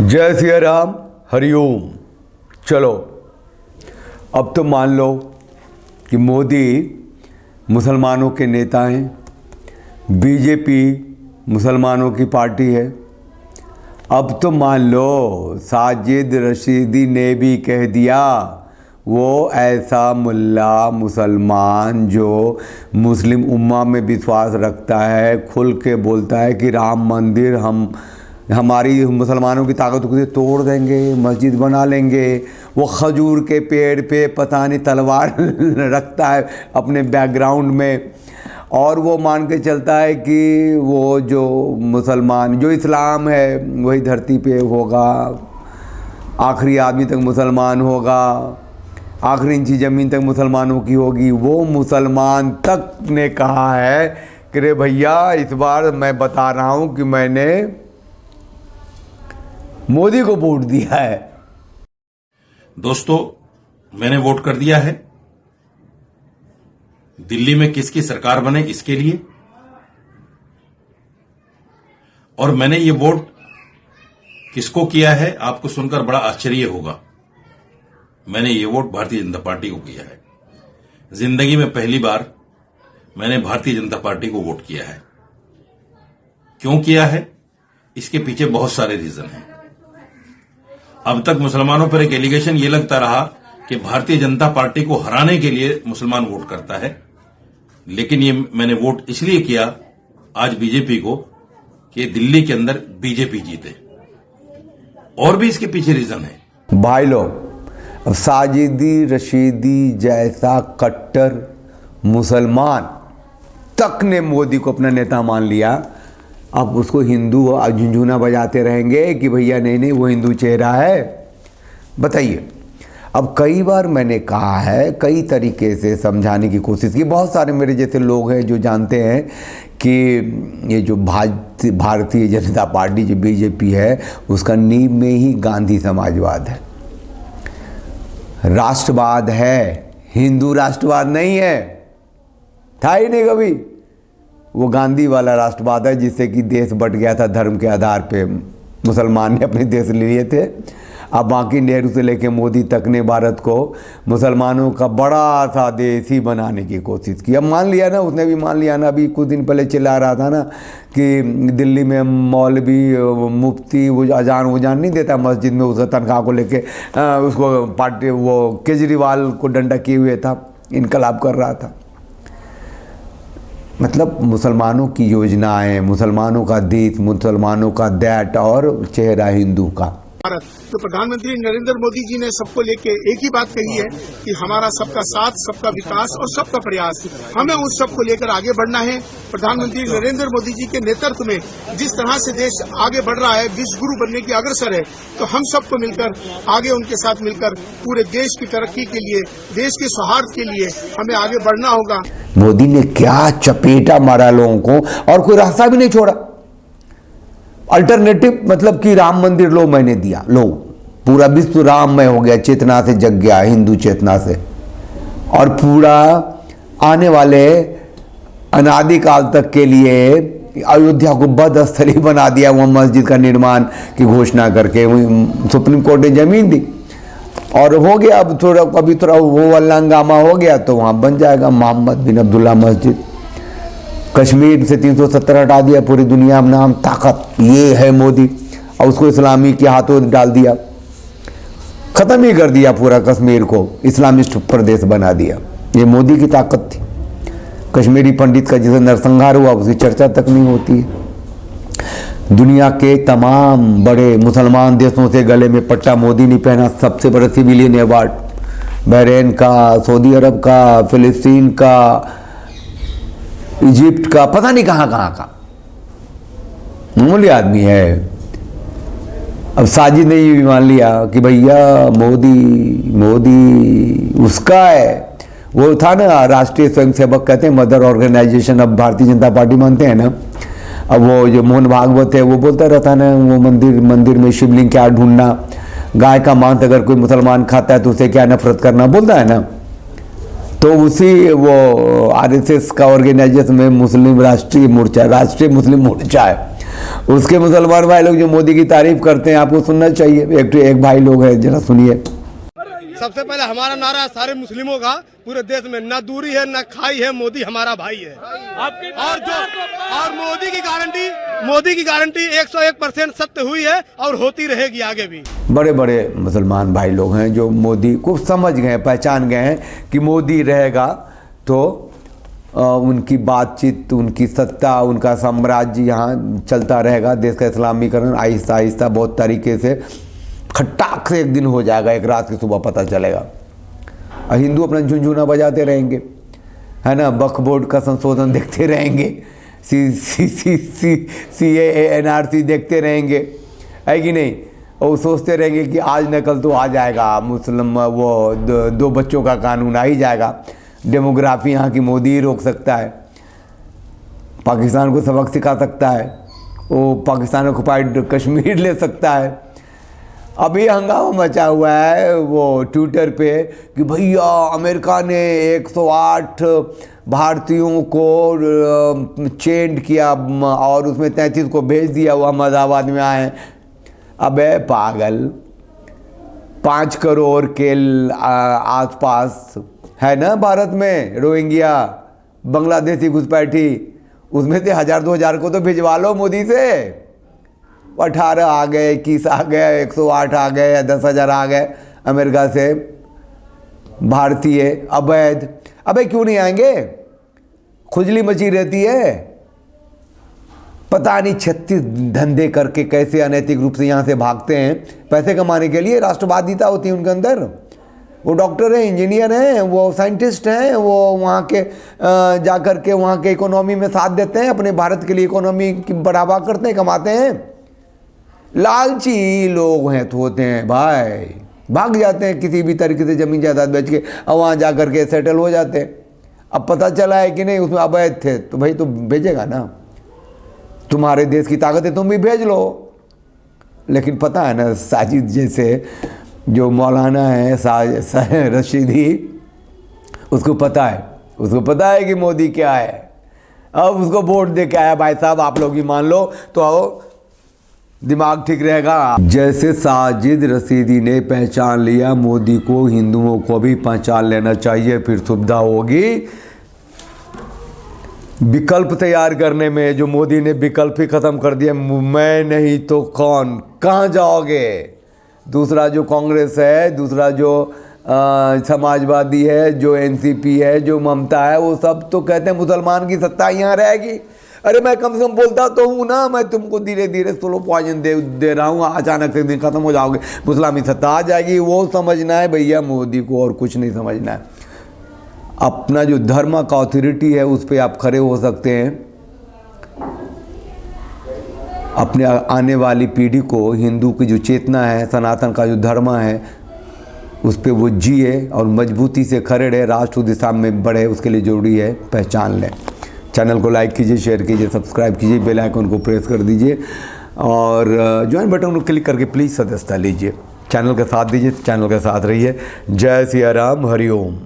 जय सिया राम, हरिओम। चलो अब तो मान लो कि मोदी मुसलमानों के नेता हैं, बीजेपी मुसलमानों की पार्टी है। अब तो मान लो साजिद रशीदी ने भी कह दिया वो ऐसा मुल्ला मुसलमान जो मुस्लिम उम्मा में विश्वास रखता है, खुल के बोलता है कि राम मंदिर हमारी मुसलमानों की ताकत को तोड़ देंगे, मस्जिद बना लेंगे। वो खजूर के पेड़ पे पता नहीं तलवार रखता है अपने बैकग्राउंड में, और वो मान के चलता है कि वो जो मुसलमान जो इस्लाम है वही धरती पे होगा, आखिरी आदमी तक मुसलमान होगा, आखिरी इंची ज़मीन तक मुसलमानों की होगी। वो मुसलमान तक ने कहा है कि रे भैया इस बार मैं बता रहा हूँ कि मैंने मोदी को वोट दिया है। दोस्तों, मैंने वोट कर दिया है। दिल्ली में किसकी सरकार बने इसके लिए, और मैंने ये वोट किसको किया है आपको सुनकर बड़ा आश्चर्य होगा। मैंने ये वोट भारतीय जनता पार्टी को किया है। जिंदगी में पहली बार मैंने भारतीय जनता पार्टी को वोट किया है। क्यों किया है, इसके पीछे बहुत सारे रीजन हैं। अब तक मुसलमानों पर एक एलिगेशन ये लगता रहा कि भारतीय जनता पार्टी को हराने के लिए मुसलमान वोट करता है, लेकिन ये मैंने वोट इसलिए किया आज बीजेपी को कि दिल्ली के अंदर बीजेपी जीते। और भी इसके पीछे रीजन है। भाई लोग, अब साजिदी रशीदी जैसा कट्टर मुसलमान तक ने मोदी को अपना नेता मान लिया। अब उसको हिंदू झुंझुना बजाते रहेंगे कि भैया नहीं नहीं वो हिंदू चेहरा है। बताइए, अब कई बार मैंने कहा है, कई तरीके से समझाने की कोशिश की। बहुत सारे मेरे जैसे लोग हैं जो जानते हैं कि ये जो भारतीय जनता पार्टी जो बीजेपी है उसका नींव में ही गांधी समाजवाद है, राष्ट्रवाद है, हिंदू राष्ट्रवाद नहीं है, था ही नहीं कभी। वो गांधी वाला राष्ट्रवाद है जिससे कि देश बट गया था धर्म के आधार पे। मुसलमान ने अपने देश ले लिए थे। अब बाकी नेहरू से लेके मोदी तक ने भारत को मुसलमानों का बड़ा सा देश ही बनाने की कोशिश की। अब मान लिया ना, उसने भी मान लिया ना। अभी कुछ दिन पहले चिल्ला रहा था ना कि दिल्ली में मौलवी मुफ्ती वो अजान नहीं देता मस्जिद में, उसका तनख्वाह को लेके उसको पार्टी वो केजरीवाल को डंडा किए हुए था, इनकलाब कर रहा था। मतलब मुसलमानों की योजनाएं, मुसलमानों का देश, मुसलमानों का दैट और चेहरा हिंदू का। तो प्रधानमंत्री नरेंद्र मोदी जी ने सबको लेके एक ही बात कही है कि हमारा सबका साथ, सबका विकास और सबका प्रयास। हमें उस सबको लेकर आगे बढ़ना है। प्रधानमंत्री नरेंद्र मोदी जी के नेतृत्व में जिस तरह से देश आगे बढ़ रहा है, विश्व गुरु बनने की अग्रसर है, तो हम सबको मिलकर आगे उनके साथ मिलकर पूरे देश की तरक्की के लिए, देश के सौहार्द के लिए हमें आगे बढ़ना होगा। मोदी ने क्या चपेटा मारा लोगों को, और कोई रास्ता भी नहीं छोड़ा। अल्टरनेटिव मतलब कि राम मंदिर लो मैंने दिया, लो पूरा विश्व राममय हो गया, चेतना से जग गया, हिंदू चेतना से। और पूरा आने वाले अनादिकाल तक के लिए अयोध्या को बदस्थली बना दिया। वहाँ मस्जिद का निर्माण की घोषणा करके सुप्रीम कोर्ट ने जमीन दी और हो गया। अब थोड़ा अभी थोड़ा वो वाला हंगामा हो गया तो वहाँ बन जाएगा मोहम्मद बिन अब्दुल्ला मस्जिद। कश्मीर से 370 हटा दिया, पूरी दुनिया में नाम ताकत ये है मोदी, और उसको इस्लामी के हाथों डाल दिया, खत्म ही कर दिया पूरा कश्मीर को, इस्लामिस्ट प्रदेश बना दिया। ये मोदी की ताकत थी। कश्मीरी पंडित का जिसे नरसंहार हुआ उसकी चर्चा तक नहीं होती है। दुनिया के तमाम बड़े मुसलमान देशों से गले में पट्टा मोदी ने पहना। सबसे बड़ा सिविलियन अवार्ड बहरीन का, सऊदी अरब का, फिलिस्तीन का, इजिप्ट का, पता नहीं कहाँ कहाँ का मामूली आदमी है। अब साजिद ने ये भी मान लिया कि भैया मोदी उसका है। वो था ना राष्ट्रीय स्वयंसेवक, कहते हैं मदर ऑर्गेनाइजेशन, अब भारतीय जनता पार्टी मानते हैं ना। अब वो जो मोहन भागवत है वो बोलता रहता ना, वो मंदिर में शिवलिंग क्या ढूंढना, गाय का मांस अगर कोई मुसलमान खाता है तो उसे क्या नफरत करना, बोलता है ना। तो उसी वो आरएसएस का ऑर्गेनाइजेशन में मुस्लिम राष्ट्रीय मुस्लिम मोर्चा है। उसके मुसलमान भाई लोग जो मोदी की तारीफ करते हैं, आपको सुनना चाहिए। एक भाई लोग हैं, जरा सुनिए। सबसे पहले हमारा नारा है सारे मुस्लिमों का पूरे देश में, ना दूरी है ना खाई है, मोदी हमारा भाई है। और मोदी की गारंटी 101% सत्य हुई है और होती रहेगी आगे भी। बड़े बड़े मुसलमान भाई लोग हैं जो मोदी को समझ गए, पहचान गए हैं कि मोदी रहेगा तो उनकी बातचीत, उनकी सत्ता, उनका साम्राज्य यहाँ चलता रहेगा। देश का इस्लामीकरण आहिस्ता आहिस्ता बहुत तरीके से खट्टाक से एक दिन हो जाएगा, एक रात की सुबह पता चलेगा। और हिंदू अपना झुनझुना बजाते रहेंगे, है ना, वक्फ बोर्ड का संशोधन देखते रहेंगे, CAA NRC देखते रहेंगे, है कि नहीं। और सोचते रहेंगे कि आज न कल तो आ जाएगा मुस्लिम वो दो बच्चों का कानून आ ही जाएगा। डेमोग्राफी यहाँ की मोदी ही रोक सकता है, पाकिस्तान को सबक सिखा सकता है, वो पाकिस्तान ऑक्युपाइड कश्मीर ले सकता है। अभी हंगामा मचा हुआ है वो ट्विटर पे कि भैया अमेरिका ने 108 भारतीयों को चेंड किया और उसमें 33 को भेज दिया, वो अहमदाबाद में आए। अबे पागल, 5 करोड़ के आसपास है ना भारत में रोहिंग्या, बांग्लादेशी घुसपैठी, उसमें से 1000-2000 को तो भिजवा लो मोदी से। 18 आ गए, 21 आ गए, 108 आ गए या 10,000 आ गए अमेरिका से भारतीय अवैध। अबे क्यों नहीं आएंगे? खुजली मची रहती है, पता नहीं 36 धंधे करके कैसे अनैतिक रूप से यहाँ से भागते हैं पैसे कमाने के लिए। राष्ट्रवादिता होती है उनके अंदर, वो डॉक्टर हैं, इंजीनियर हैं, वो साइंटिस्ट हैं, वो वहाँ के जाकर के वहाँ के इकोनॉमी में साथ देते हैं, अपने भारत के लिए इकोनॉमी की बढ़ावा करते हैं, कमाते हैं। लालची लोग हैं तो होते हैं भाई, भाग जाते हैं किसी भी तरीके से ज़मीन जायदाद बेच के और वहाँ जा कर के सेटल हो जाते हैं। अब पता चला है कि नहीं उसमें अवैध थे तो भाई तो भेजेगा ना, तुम्हारे देश की ताकत है तुम भी भेज लो। लेकिन पता है ना, साजिद जैसे जो मौलाना है रशीदी, उसको पता है कि मोदी क्या है। अब उसको वोट दे के आया, भाई साहब आप लोग ही मान लो तो दिमाग ठीक रहेगा। जैसे साजिद रशीदी ने पहचान लिया मोदी को, हिंदुओं को भी पहचान लेना चाहिए, फिर सुविधा होगी विकल्प तैयार करने में। जो मोदी ने विकल्प ही खत्म कर दिया, मैं नहीं तो कौन, कहाँ जाओगे। दूसरा जो कांग्रेस है, दूसरा जो समाजवादी है, जो NCP है, जो ममता है, वो सब तो कहते हैं मुसलमान की सत्ता यहाँ रहेगी। अरे मैं कम से कम बोलता तो हूँ ना, मैं तुमको धीरे धीरे स्लो पॉइजन दे रहा हूँ, अचानक से दिन खत्म हो जाओगे, मुसलमानी सत्ता आ जाएगी। वो समझना है भैया मोदी को, और कुछ नहीं समझना है। अपना जो धर्म का ऑथोरिटी है उस पर आप खड़े हो सकते हैं, अपने आने वाली पीढ़ी को हिंदू की जो चेतना है, सनातन का जो धर्म है, उस पर वो जिए और मजबूती से खड़े रहे, राष्ट्र दिशा में बढ़े। उसके लिए ज़रूरी है पहचान लें। चैनल को लाइक कीजिए, शेयर कीजिए, सब्सक्राइब कीजिए, बेल आइकन को प्रेस कर दीजिए और ज्वाइन बटन को क्लिक करके प्लीज़ सदस्यता लीजिए। चैनल का साथ दीजिए, चैनल के साथ रहिए। जय सिया राम, हरि ओम।